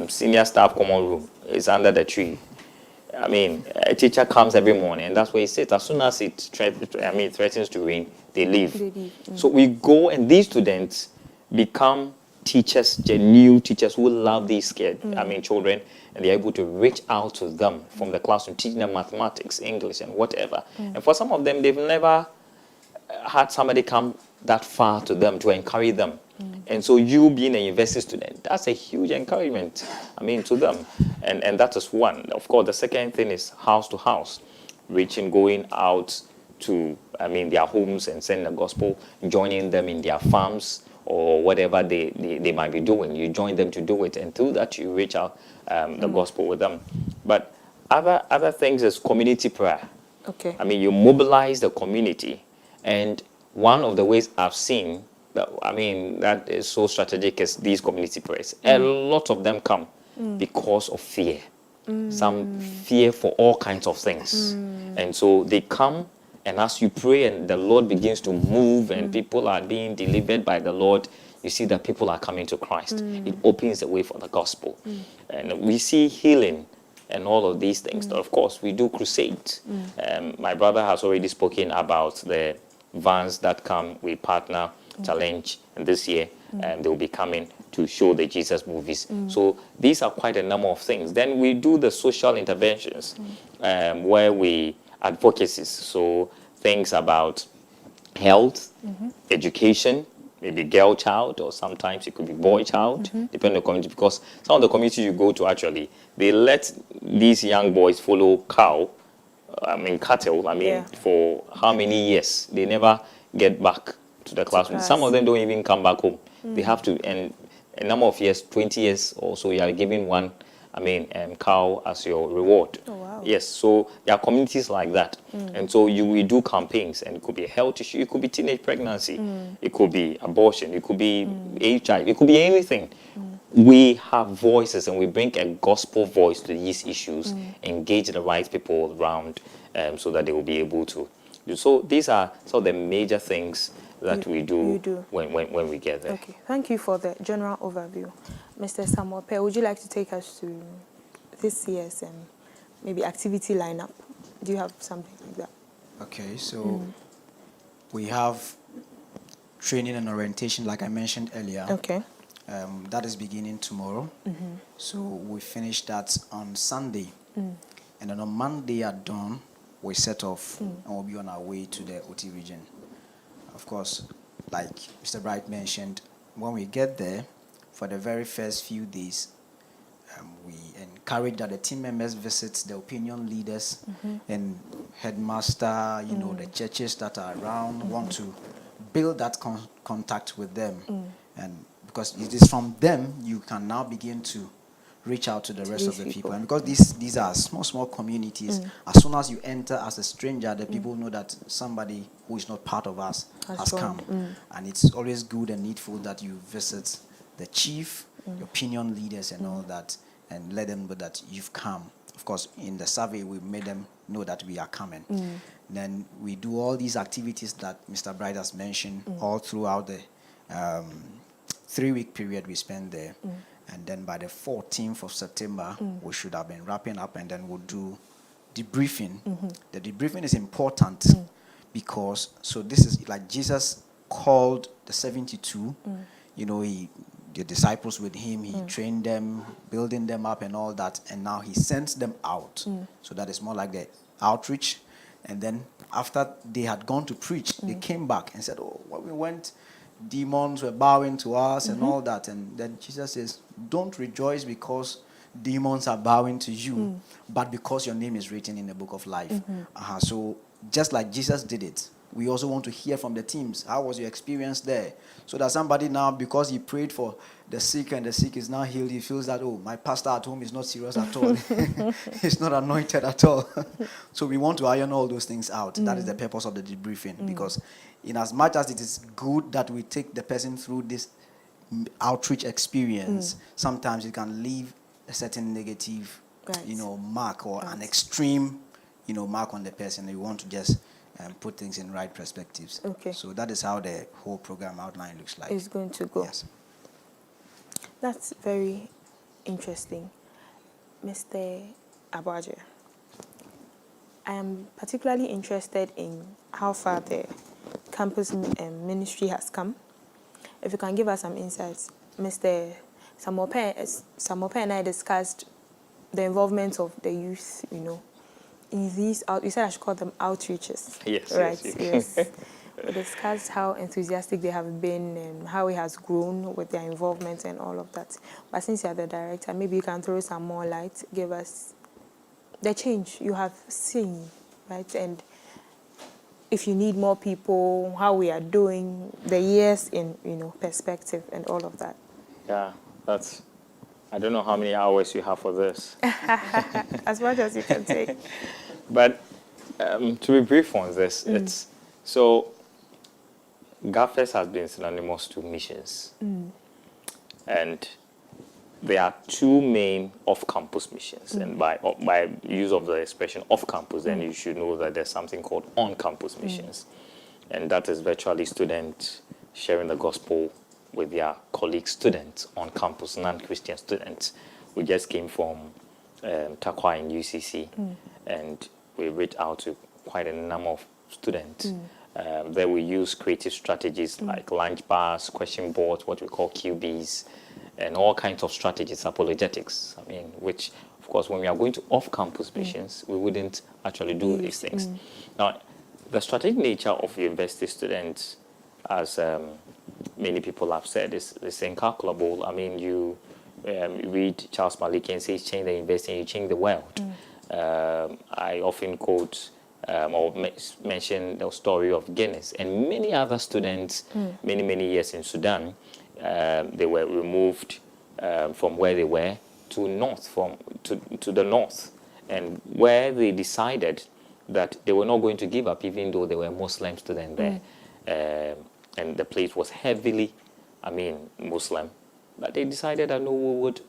senior staff common room is under the tree, a teacher comes every morning, and that's where he sits. As soon as it threatens to rain, they leave. So we go, and these students become teachers, new teachers who love these children, and they're able to reach out to them from the classroom, teaching them mathematics, English, and whatever. And for some of them, they've never had somebody come that far to them to encourage them. And so you being a university student, that's a huge encouragement, to them. And that is one. Of course, the second thing is house to house, going out to, their homes and sending the gospel, joining them in their farms or whatever they might be doing. You join them to do it, and through that you reach out the gospel with them. But other things is community prayer. Okay. You mobilize the community, and one of the ways I've seen that is so strategic is these community prayers. A lot of them come because of fear. Some fear for all kinds of things. And so they come, and as you pray and the Lord begins to move and people are being delivered by the Lord, you see that people are coming to Christ. It opens the way for the gospel. And we see healing and all of these things. Of course, we do crusades. My brother has already spoken about the vans that come. We partner challenge, and this year they will be coming to show the Jesus movies. So these are quite a number of things. Then we do the social interventions where we advocacies, so things about health, education, maybe girl child, or sometimes it could be boy child, depending on the community, because some of the communities you go to, actually, they let these young boys follow cattle, for how many years? They never get back to the classroom. Some of them don't even come back home. They have to, and a number of years, 20 years or so, you are giving one, cow as your reward. Oh, wow. Yes, so there are communities like that. And so we do campaigns, and it could be a health issue, it could be teenage pregnancy, it could be abortion, it could be HIV, it could be anything. We have voices, and we bring a gospel voice to these issues, engage the right people around so that they will be able to do. So these are some of the major things that we do, when we get there. Okay, thank you for the general overview. Mr. Samuel Peh, would you like to take us to this year's maybe activity lineup? Do you have something like that? Okay, so we have training and orientation, like I mentioned earlier. Okay. That is beginning tomorrow. So we finish that on Sunday. And then on Monday at dawn, we set off and we'll be on our way to the OT region. Of course, like Mr. Bright mentioned, when we get there, for the very first few days, we encourage that the team members visit the opinion leaders and headmaster, the churches that are around, want to build that contact with them. And because it is from them, you can now begin to reach out to the rest of the people. And because these are small communities, as soon as you enter as a stranger, the people know that somebody who is not part of us has come. And it's always good and needful that you visit the chief, the opinion leaders and all that, and let them know that you've come. Of course, in the survey, we made them know that we are coming. Then we do all these activities that Mr. Bright has mentioned all throughout the 3-week period we spend there. And then by the 14th of September, we should have been wrapping up, and then we'll do debriefing. The debriefing is important because, so this is like Jesus called the 72, the disciples with him, he trained them, building them up and all that, and now he sends them out. So that is more like the outreach. And then after they had gone to preach, they came back and said, oh, when we went, demons were bowing to us and all that. And then Jesus says, don't rejoice because demons are bowing to you, but because your name is written in the book of life. So just like Jesus did it, we also want to hear from the teams. How was your experience there? So that somebody now, because he prayed for the sick and the sick is now healed, he feels that, oh, my pastor at home is not serious at all. He's not anointed at all. So we want to iron all those things out. That is the purpose of the debriefing. Because in as much as it is good that we take the person through this outreach experience, sometimes it can leave a certain negative, mark or an extreme, mark on the person. You want to just put things in right perspectives. Okay. So that is how the whole program outline looks like. It's going to go. Yes. That's very interesting. Mr. Abaje, I am particularly interested in how far the campus ministry has come. If you can give us some insights. Mr. Samope and I discussed the involvement of the youth, in these, you said I should call them outreaches. Yes, right? yes. We discussed how enthusiastic they have been and how it has grown with their involvement and all of that. But since you are the director, maybe you can throw some more light, give us the change you have seen, right? And if you need more people, how we are doing, the years in, perspective and all of that. Yeah, I don't know how many hours you have for this. As much as you can take. But to be brief on this, it's so GAFES has been synonymous to missions. And there are two main off-campus missions. And by use of the expression off-campus, then you should know that there's something called on-campus missions. And that is virtually students sharing the gospel with their colleague students on campus, non-Christian students. We just came from Takwa in UCC, and we reached out to quite a number of students. There we use creative strategies like lunch bars, question boards, what we call QBs, and all kinds of strategies, apologetics. I mean, which, of course, when we are going to off-campus missions, we wouldn't actually do these things. Now, the strategic nature of university students, as many people have said, is incalculable. I mean, you read Charles Maliki and says, change the university and you change the world. I often quote or mention the story of Guinness and many other students, many years in Sudan. They were removed from where they were to the north, and where they decided that they were not going to give up, even though they were Muslim students there. And the place was heavily, Muslim. But they decided that no, we would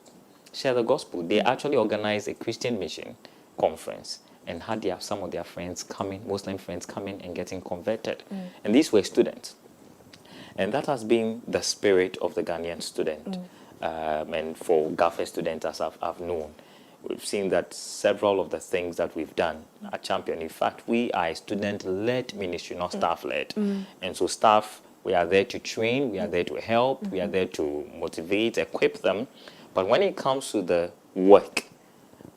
share the gospel. They actually organized a Christian mission conference and had some of their friends coming, Muslim friends coming and getting converted. And these were students. And that has been the spirit of the Ghanaian student. And for GAFE students, as I've known, we've seen that several of the things that we've done are championed. In fact, we are a student-led ministry, not staff-led. And so staff, we are there to train, we are there to help, we are there to motivate, equip them. But when it comes to the work,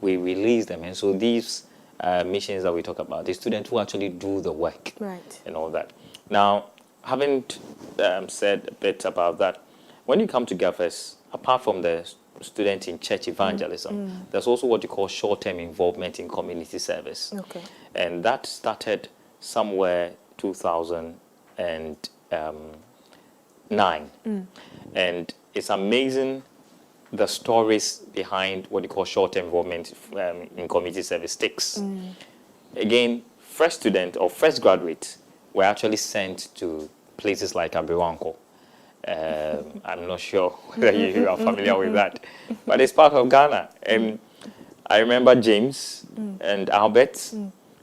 we release them. And so these missions that we talk about, the students who actually do the work and all that. Now, having said a bit about that, when you come to GAFES, apart from the student in church evangelism, there's also what you call short-term involvement in community service. And that started somewhere 2009. And it's amazing the stories behind what you call short-term involvement in community service sticks. Again, fresh student or fresh graduate were actually sent to places like Abiwanko. I'm not sure whether you are familiar with that, but it's part of Ghana. I remember James and Albert.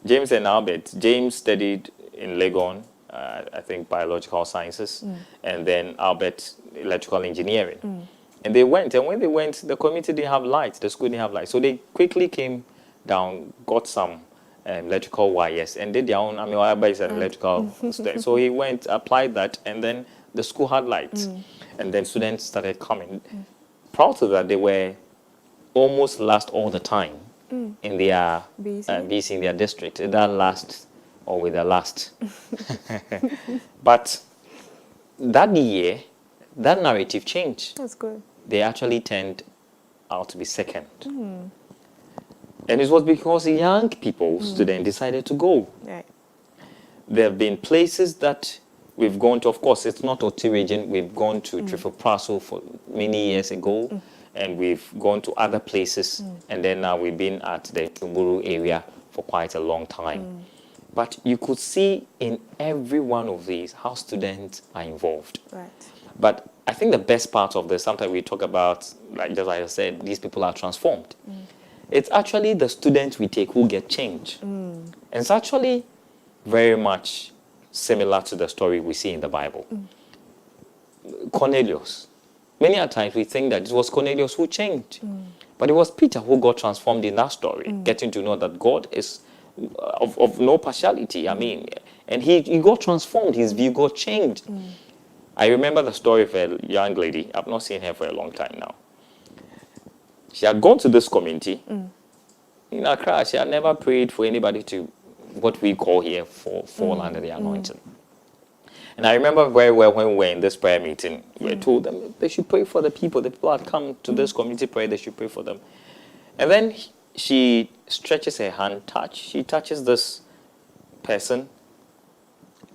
James and Albert. James studied in Legon, I think biological sciences, and then Albert electrical engineering. And they went, and when they went, the community didn't have light, the school didn't have light. So they quickly came down, got some electrical wires, and did their own. Albert is an electrical student. So he went, applied that, and then the school had lights. And then students started coming. Prior to that, they were almost last all the time in their BC in their district. That last or with the last. But that year, that narrative changed. That's good. They actually turned out to be second. And it was because young people, students, decided to go. Right. There have been places that we've gone to. Of course, it's not Oti region. We've gone to Trifopraso for many years ago, and we've gone to other places. And then now we've been at the Umburu area for quite a long time. But you could see in every one of these how students are involved. Right. But I think the best part of this, sometimes we talk about, like just like I said, these people are transformed. It's actually the students we take who get changed. And it's actually very much similar to the story we see in the Bible. Cornelius. Many a times we think that it was Cornelius who changed. But it was Peter who got transformed in that story, getting to know that God is of no partiality. I mean, and he got transformed. His view got changed. I remember the story of a young lady. I've not seen her for a long time now. She had gone to this community. In Accra, she had never prayed for anybody to, what we call here, fall under the anointing. And I remember very well when we were in this prayer meeting, we were told them they should pray for the people. The people had come to this community prayer, they should pray for them. And then she stretches her hand, she touches this person,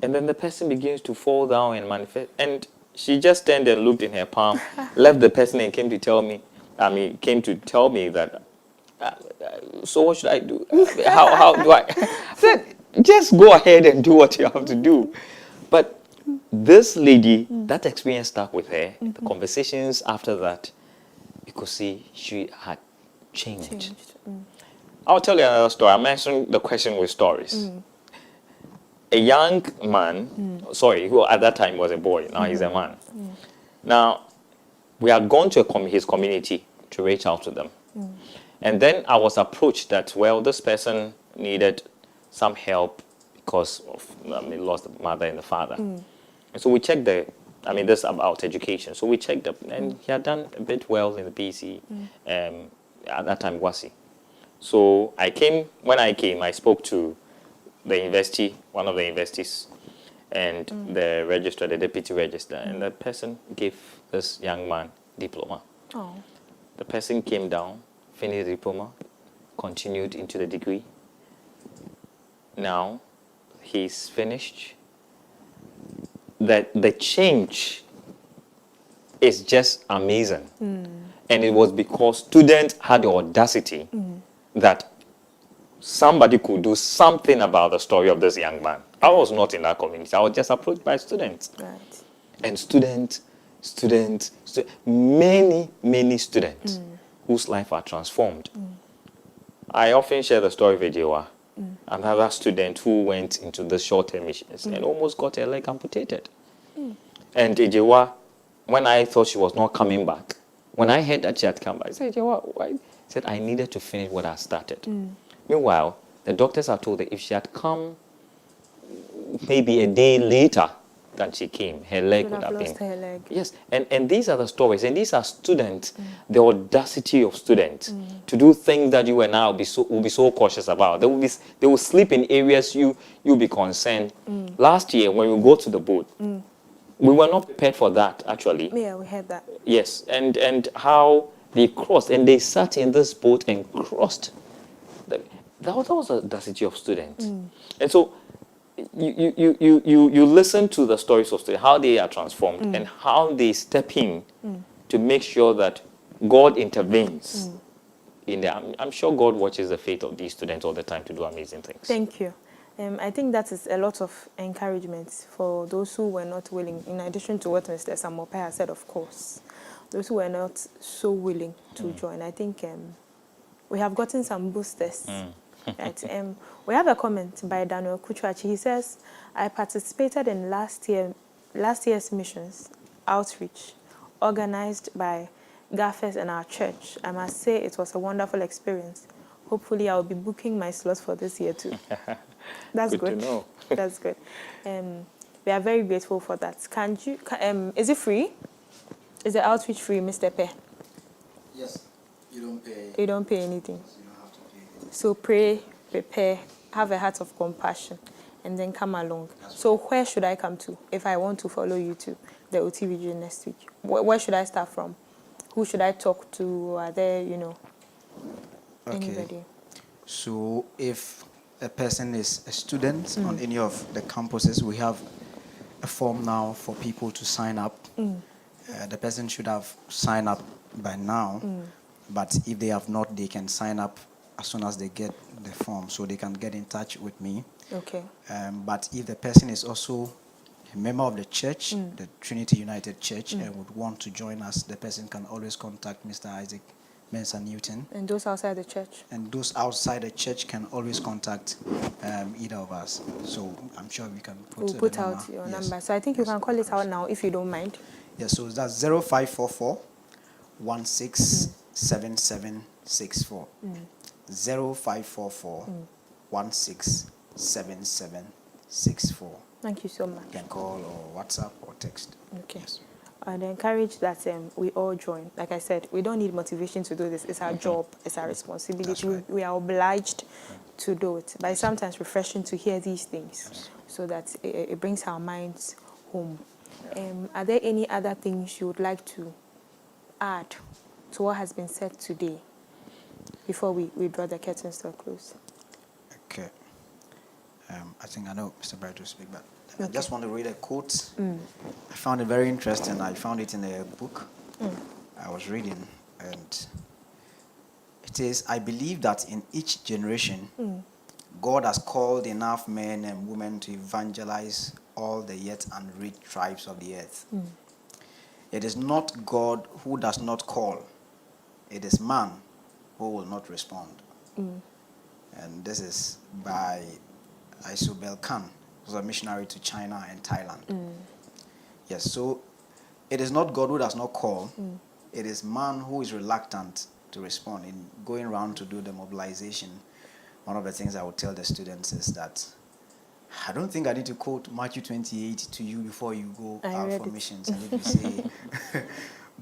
and then the person begins to fall down and manifest. And she just turned and looked in her palm, left the person and came to tell me that, so what should I do? How do I? I said, just go ahead and do what you have to do. But this lady, that experience stuck with her. The conversations after that, because see, she had changed. I'll tell you another story. I mentioned the question with stories. A young man, who at that time was a boy, now he's a man. Now, we had gone to his community to reach out to them. And then I was approached that, well, this person needed some help because of, he lost the mother and the father. And so we checked this about education. So we checked up, and he had done a bit well in the PC, at that time, Wasi. So when I came, I spoke to the university, one of the universities, and the registrar, the deputy registrar, and that person gave this young man diploma. Oh. The person came down, finished the diploma, continued into the degree. Now, he's finished. The change is just amazing. And it was because students had the audacity that somebody could do something about the story of this young man. I was not in that community. I was just approached by students. Right. And many students whose life are transformed. I often share the story of Ejewa, another student who went into the short-term missions and almost got her leg amputated. And Ejewa, when I thought she was not coming back, when I heard that she had come back, I said, Ejewa, why? He said, I needed to finish what I started. Meanwhile, the doctors are told that if she had come maybe a day later than she came, her leg would have been. Her leg. Yes, and these are the stories, and these are students, the audacity of students to do things that you and I will be so cautious about. They will sleep in areas you'll be concerned. Last year, when we go to the boat, we were not prepared for that, actually. Yeah, we had that. Yes, and how they crossed, and they sat in this boat and crossed. That was the audacity of students. And so you listen to the stories of students, how they are transformed, and how they step in to make sure that God intervenes in there. I'm sure God watches the faith of these students all the time to do amazing things. Thank you. I think that is a lot of encouragement for those who were not willing, in addition to what Mr. Samope has said, of course, those who were not so willing to join. I think we have gotten some boosters. Right. We have a comment by Daniel Kuchwachi. He says, I participated in last year's missions outreach organized by Gaffers and our church. I must say it was a wonderful experience. Hopefully, I'll be booking my slots for this year too. That's good. To know. That's good. We are very grateful for that. Is it free? Is the outreach free, Mr. Pe? Yes, you don't pay. You don't pay anything. You don't have to pay anything. So pray, prepare, have a heart of compassion, and then come along. So where should I come to if I want to follow you to the OT region next week? Where should I start from? Who should I talk to? Are there, anybody? So if a person is a student on any of the campuses, we have a form now for people to sign up. The person should have signed up by now, but if they have not, they can sign up as soon as they get the form, so they can get in touch with me. Okay. But if the person is also a member of the church, the Trinity United Church, and would want to join us, the person can always contact Mr. Isaac Mensah Newton. And those outside the church? And those outside the church can always contact either of us. So I'm sure we can We'll put out your number. So I think you can call it out now if you don't mind. Yes, so that's 0544 167764. 0544 167764. Thank you so much. You can call or WhatsApp or text. Okay. Yes. I'd encourage that we all join. Like I said, we don't need motivation to do this. It's our job. It's our responsibility. That's right. We are obliged to do it. But it's sometimes refreshing to hear these things so that it brings our minds home. Are there any other things you would like to add to what has been said today before we draw the curtains to a close? Okay. I think I know Mr. Bright will speak, but I just want to read a quote. I found it very interesting. I found it in a book I was reading, and it says, I believe that in each generation, God has called enough men and women to evangelize all the yet unreached tribes of the earth. It is not God who does not call. It is man who will not respond. And this is by Isobel Khan, who's a missionary to China and Thailand. Yes, so it is not God who does not call. It is man who is reluctant to respond. In going around to do the mobilization, one of the things I would tell the students is that I don't think I need to quote Matthew 28 to you before you go out for missions. And if you say,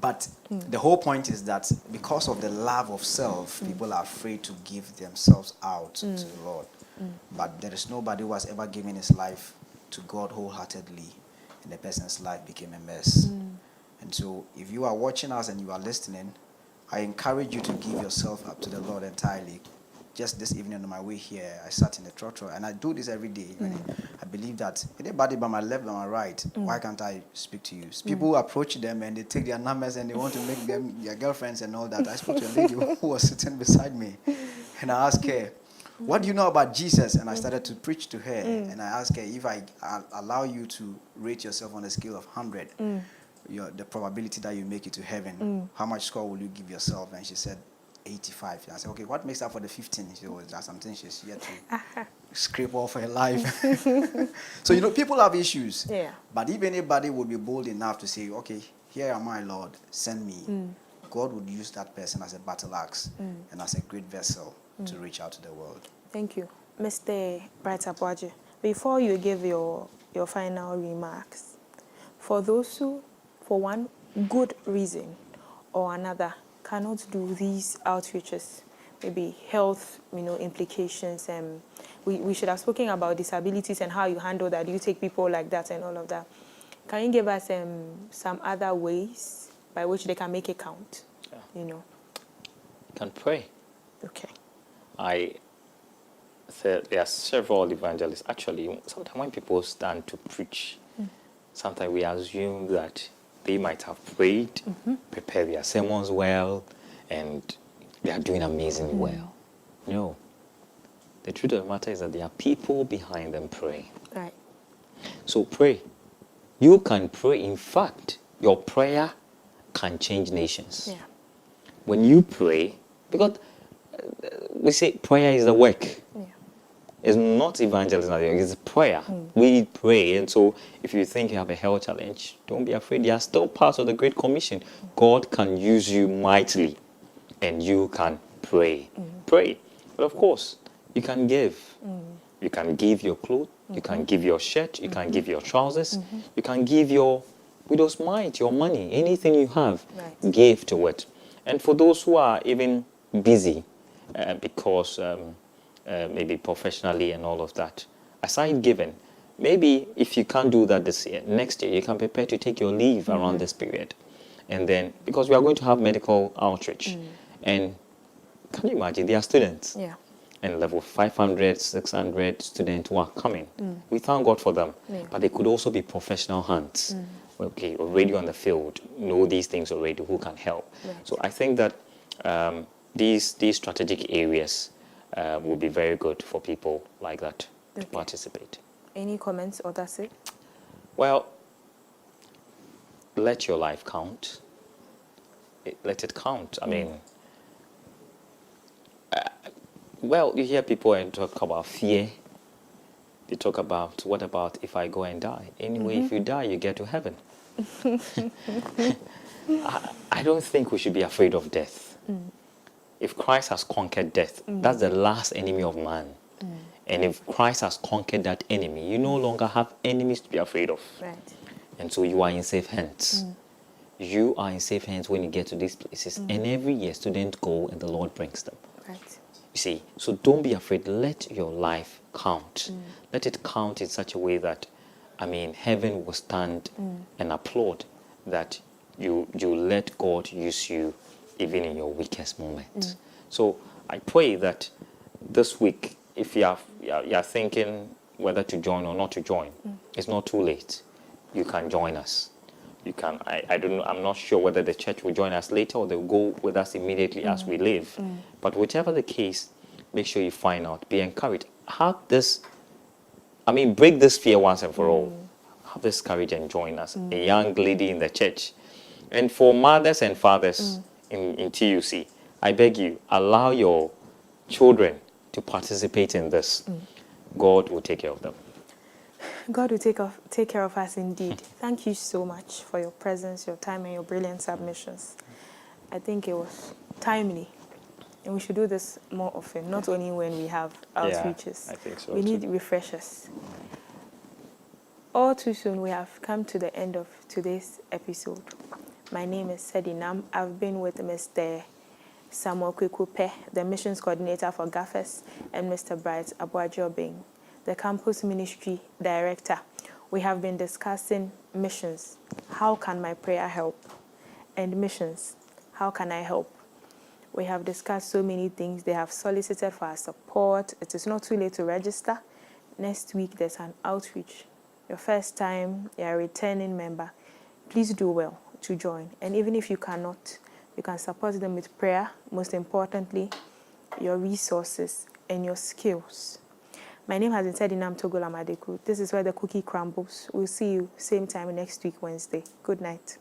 but the whole point is that because of the love of self, people are afraid to give themselves out to the Lord. But there is nobody who has ever given his life to God wholeheartedly, and the person's life became a mess. And so if you are watching us and you are listening, I encourage you to give yourself up to the Lord entirely. Just this evening on my way here, I sat in the trotro, and I do this every day. I believe that anybody by my left, by my right, why can't I speak to you? People approach them and they take their numbers and they want to make them their girlfriends and all that. I spoke to a lady who was sitting beside me, and I asked her, what do you know about Jesus? And I started to preach to her, and I asked her, if I allow you to rate yourself on a scale of 100, the probability that you make it to heaven, how much score will you give yourself? And she said 85. And I said, okay, what makes up for the 15? She said, that's something she's yet to scrape off her life. So, people have issues. Yeah. But if anybody would be bold enough to say, okay, here am I, Lord, send me, God would use that person as a battle axe and as a great vessel to reach out to the world. Thank you. Mr. Bright Abuaje, before you give your final remarks, for those who, for one good reason or another, cannot do these outreaches, maybe health, implications, and we should have spoken about disabilities and how you handle that. Do you take people like that and all of that? Can you give us some other ways by which they can make it count? You can pray. Okay. I said there are several evangelists. Actually, sometimes when people stand to preach, sometimes we assume that they might have prayed, prepared their sermons well, and they are doing amazingly well. No. The truth of the matter is that there are people behind them praying. Right. So pray. You can pray. In fact, your prayer can change nations. Yeah. When you pray, because we say prayer is the work. Yeah. It's not evangelism, it's prayer. We pray. And so if you think you have a health challenge, don't be afraid. You are still part of the Great Commission. God can use you mightily, and you can pray. Pray. But of course, you can give. You can give your clothes. You can give your shirt. You can give your trousers. You can give your widow's mite, your money, anything you have. Right. Give to it. And for those who are even busy, because maybe professionally and all of that, aside giving, maybe if you can't do that this year, next year you can prepare to take your leave around this period. And then, because we are going to have medical outreach, and can you imagine, they are students. Yeah. And level 500, 600 students who are coming. We thank God for them. Yeah. But they could also be professional hands. Okay, already on the field, know these things already, who can help. Right. So I think that these strategic areas will be very good for people like that to participate. Any comments, or that's it? Well, let your life count. Let it count. I mean, well, you hear people and talk about fear. They talk about, what about if I go and die? Anyway, if you die, you get to heaven. I don't think we should be afraid of death. If Christ has conquered death, that's the last enemy of man. And if Christ has conquered that enemy, you no longer have enemies to be afraid of. Right. And so you are in safe hands. You are in safe hands when you get to these places. And every year, students go and the Lord brings them. Right. You see, so don't be afraid. Let your life count. Let it count in such a way that, I mean, heaven will stand and applaud that you let God use you even in your weakest moment. So I pray that this week, if you are thinking whether to join or not to join, it's not too late. You can join us. You can. I don't know. I'm not sure whether the church will join us later or they'll go with us immediately as we leave. But whichever the case, make sure you find out. Be encouraged. Have this. I mean, break this fear once and for all. Have this courage and join us. A young lady in the church. And for mothers and fathers in TUC, I beg you, allow your children to participate in this. God will take care of them. God will take care of us indeed. Thank you so much for your presence, your time, and your brilliant submissions. I think it was timely. And we should do this more often, not only when we have outreaches. I think so We too. need refreshers. All too soon, we have come to the end of today's episode. My name is Sedi Nam. I've been with Mr. Samuel Kwekupe, the missions coordinator for GAFES, and Mr. Bright Abuajobing, the campus ministry director. We have been discussing missions. How can my prayer help? And missions. How can I help? We have discussed so many things. They have solicited for our support. It is not too late to register. Next week, there's an outreach. Your first time, you're a returning member. Please do well to join. And even if you cannot, you can support them with prayer. Most importantly, your resources and your skills. My name has been Sedi Nam Togo Lamadeku. This is where the cookie crumbles. We'll see you same time next week, Wednesday. Good night.